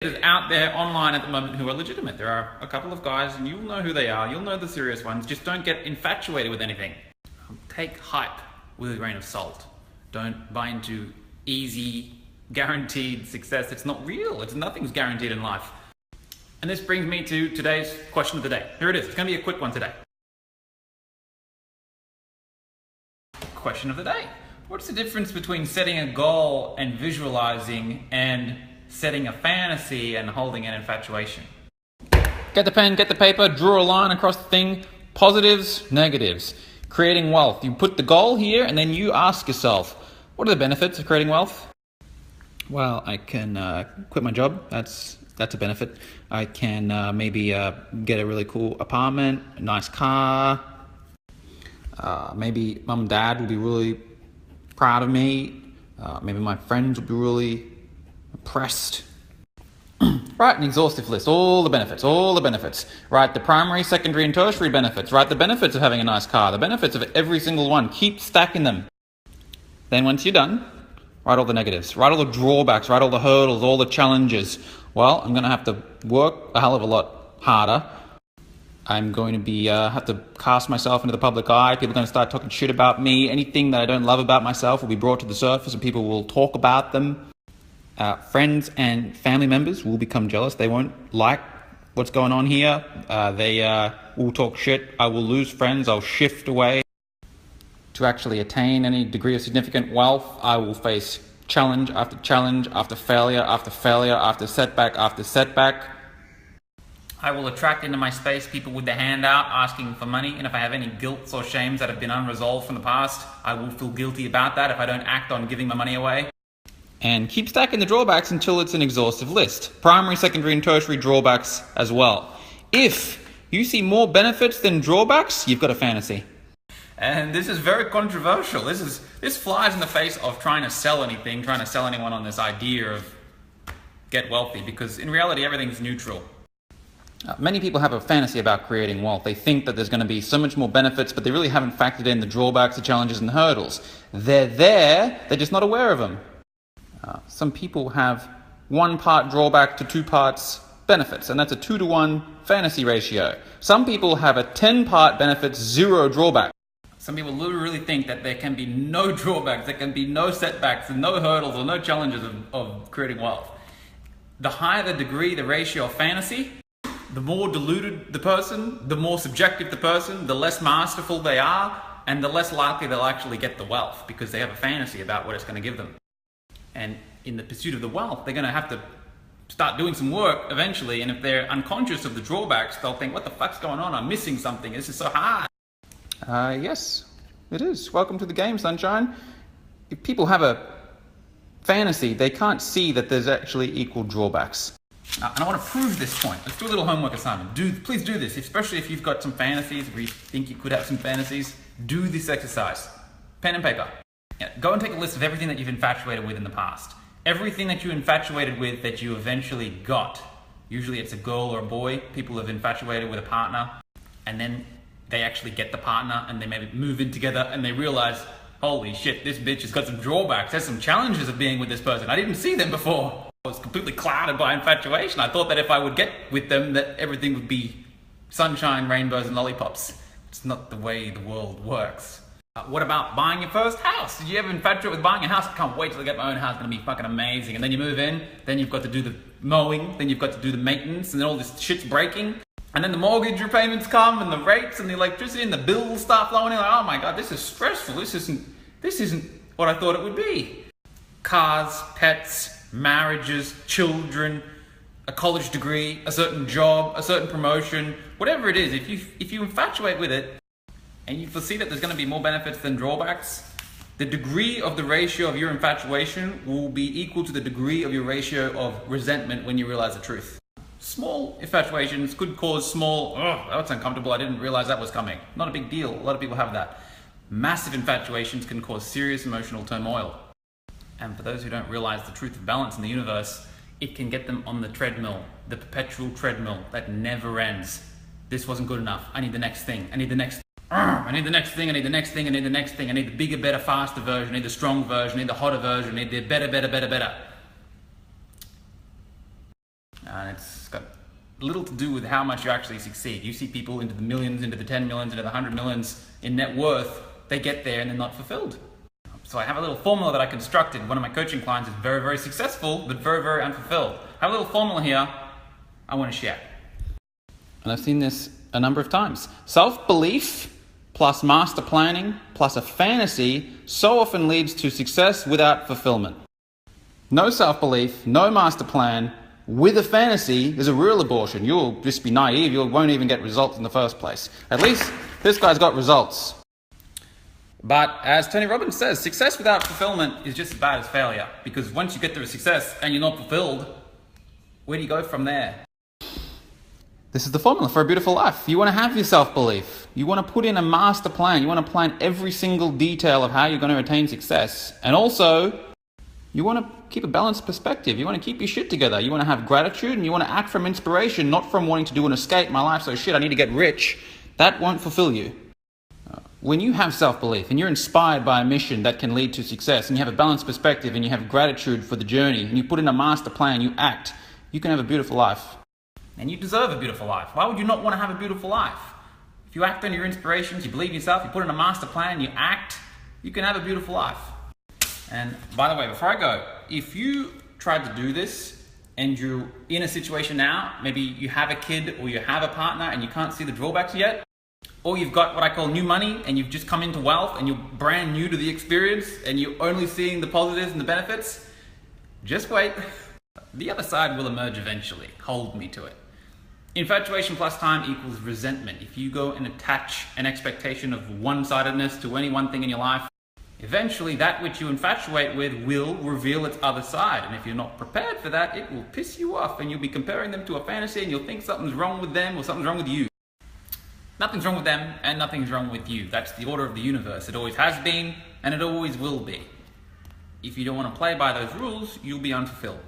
Out there online at the moment who are legitimate. There are a couple of guys, and you'll know who they are. You'll know the serious ones. Just don't get infatuated with anything. Take hype with a grain of salt. Don't buy into easy, guaranteed success. It's not real. Nothing's guaranteed in life. And this brings me to today's question of the day. Here it is. It's going to be a quick one today. Question of the day. What's the difference between setting a goal and visualizing and setting a fantasy and holding an infatuation? Get the pen, get the paper, draw a line across the thing. Positives, negatives. Creating wealth. You put the goal here and then you ask yourself, what are the benefits of creating wealth? Well, I can quit my job. That's a benefit. I can maybe get a really cool apartment, a nice car. Maybe mum and dad will be really proud of me. Maybe my friends will be really impressed. Write an exhaustive list, all the benefits. Write the primary, secondary and tertiary benefits. Write the benefits of having a nice car, the benefits of every single one. Keep stacking them. Then once you're done, write all the negatives. Write all the drawbacks, write all the hurdles, all the challenges. Well, I'm going to have to work a hell of a lot harder. I'm going to be have to cast myself into the public eye. People are going to start talking shit about me. Anything that I don't love about myself will be brought to the surface and people will talk about them. Friends and family members will become jealous. They won't like what's going on here. They will talk shit. I will lose friends. I'll shift away. To actually attain any degree of significant wealth, I will face challenge after failure after setback. I will attract into my space people with their hand out asking for money, and if I have any guilts or shames that have been unresolved from the past, I will feel guilty about that if I don't act on giving my money away. And keep stacking the drawbacks until it's an exhaustive list. Primary, secondary and tertiary drawbacks as well. If you see more benefits than drawbacks, you've got a fantasy. And this is very controversial. This flies in the face of trying to sell anyone on this idea of get wealthy, because in reality everything's neutral. Many people have a fantasy about creating wealth. They think that there's going to be so much more benefits, but they really haven't factored in the drawbacks, the challenges and the hurdles. They're there, they're just not aware of them. Some people have 1 part drawback to 2 parts benefits, and that's a 2-to-1 fantasy ratio. Some people have a 10-part benefits, 0 drawback. Some people literally think that there can be no drawbacks, there can be no setbacks, and no hurdles or no challenges of creating wealth. The higher the degree, the ratio of fantasy, the more deluded the person, the more subjective the person, the less masterful they are, and the less likely they'll actually get the wealth because they have a fantasy about what it's going to give them. And in the pursuit of the wealth, they're going to have to start doing some work eventually, and if they're unconscious of the drawbacks, they'll think, what the fuck's going on? I'm missing something. This is so hard. Yes, it is. Welcome to the game, sunshine. If people have a fantasy, they can't see that there's actually equal drawbacks. And I want to prove this point. Let's do a little homework assignment. Please do this, especially if you've got some fantasies, or you think you could have some fantasies. Do this exercise. Pen and paper. Go and take a list of everything that you've infatuated with in the past. Everything that you infatuated with that you eventually got. Usually it's a girl or a boy. People have infatuated with a partner, and then they actually get the partner, and they maybe move in together, and they realize, holy shit, this bitch has got some drawbacks. There's some challenges of being with this person. I didn't see them before. I was completely clouded by infatuation. I thought that if I would get with them, that everything would be sunshine, rainbows, and lollipops. It's not the way the world works. What about buying your first house? Did you ever infatuate with buying a house? I can't wait till I get my own house. It's going to be fucking amazing. And then you move in, then you've got to do the mowing, then you've got to do the maintenance, and then all this shit's breaking. And then the mortgage repayments come, and the rates, and the electricity, and the bills start flowing in. Like, oh my God, this is stressful. This isn't what I thought it would be. Cars, pets, marriages, children, a college degree, a certain job, a certain promotion, whatever it is, if you infatuate with it and you foresee that there's going to be more benefits than drawbacks, the degree of the ratio of your infatuation will be equal to the degree of your ratio of resentment when you realize the truth. Small infatuations could cause small, that's uncomfortable, I didn't realize that was coming. Not a big deal, a lot of people have that. Massive infatuations can cause serious emotional turmoil. And for those who don't realize the truth of balance in the universe, it can get them on the treadmill, the perpetual treadmill that never ends. This wasn't good enough. I need the next thing. I need the next. I need the next thing. I need the next thing. I need the next thing. I need the bigger, better, faster version. I need the strong version. I need the hotter version. I need the better. And it's got little to do with how much you actually succeed. You see people into the millions, into the 10 millions, into the 100 millions in net worth, they get there and they're not fulfilled. So I have a little formula that I constructed. One of my coaching clients is very, very successful, but very, very unfulfilled. I have a little formula here I want to share. And I've seen this a number of times. Self-belief plus master planning plus a fantasy so often leads to success without fulfillment. No self-belief, no master plan, with a fantasy is a real abortion. You'll just be naive, you won't even get results in the first place. At least this guy's got results. But as Tony Robbins says, success without fulfillment is just as bad as failure. Because once you get to a success and you're not fulfilled, where do you go from there? This is the formula for a beautiful life. You want to have your self-belief. You want to put in a master plan. You want to plan every single detail of how you're going to attain success. And also, you want to keep a balanced perspective. You want to keep your shit together. You want to have gratitude and you want to act from inspiration, not from wanting to do an escape. My life's so shit, I need to get rich. That won't fulfill you. When you have self-belief and you're inspired by a mission that can lead to success and you have a balanced perspective and you have gratitude for the journey and you put in a master plan, you act, you can have a beautiful life. And you deserve a beautiful life. Why would you not want to have a beautiful life? If you act on your inspirations, you believe in yourself, you put in a master plan, you act, you can have a beautiful life. And by the way, before I go, if you tried to do this and you're in a situation now, maybe you have a kid or you have a partner and you can't see the drawbacks yet, or you've got what I call new money and you've just come into wealth and you're brand new to the experience and you're only seeing the positives and the benefits, just wait. The other side will emerge eventually. Hold me to it. Infatuation plus time equals resentment. If you go and attach an expectation of one-sidedness to any one thing in your life, eventually that which you infatuate with will reveal its other side. And if you're not prepared for that, it will piss you off and you'll be comparing them to a fantasy and you'll think something's wrong with them or something's wrong with you. Nothing's wrong with them and nothing's wrong with you. That's the order of the universe. It always has been and it always will be. If you don't want to play by those rules, you'll be unfulfilled.